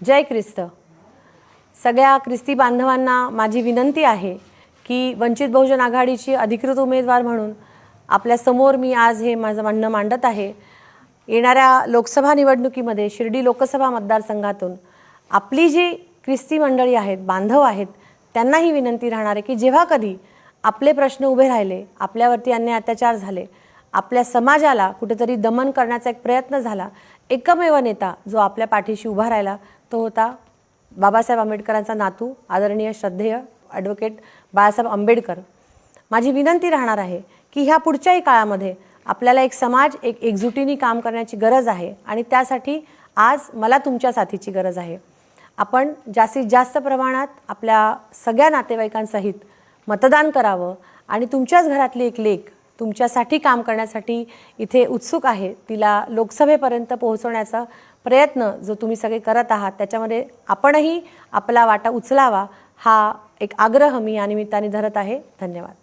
जय ख्रिस्त। सगळ्या ख्रिस्ती बांधवांना माझी विनंती आहे की वंचित बहुजन आघाडीची अधिकृत उमेदवार म्हणून आपल्या समोर मी आज हे माझं म्हणणं मांडत आहे। येणाऱ्या लोकसभा निवडणुकीमध्ये शिर्डी लोकसभा मतदारसंघातून आपली जी ख्रिस्ती मंडळी आहेत, बांधव आहेत, त्यांना ही विनंती राहणार आहे की जेव्हा कधी आपले प्रश्न उभे राहिले, आपल्यावरती अन्याय अत्याचार झाले, आपल्या समाजाला कुठेतरी दमन करण्याचा एक प्रयत्न झाला, एकमेव नेता जो आपल्या पाठीशी उभा राहिला तो होता बाबासाहेब आंबेडकरांचा नातू आदरणीय श्रद्धेय ॲडव्होकेट बाळासाहेब आंबेडकर। माझी विनंती राहणार आहे की ह्या पुढच्याही काळामध्ये आपल्याला एक समाज एक एकजुटीने काम करण्याची गरज आहे आणि त्यासाठी आज मला तुमच्या साथीची गरज आहे। आपण जास्तीत जास्त प्रमाणात आपल्या सगळ्या नातेवाईकांसहित मतदान करावं आणि तुमच्याच घरातली एक लेक तुमच्यासाठी काम करण्यासाठी इथे उत्सुक आहे, तिला लोकसभेपर्यंत पोहोचवण्याचा प्रयत्न जो तुम्ही सगळे करत आहात त्याच्यामध्ये आपणही आपला वाटा उचलावा हा एक आग्रह मी या निमित्ताने धरत आहे। धन्यवाद।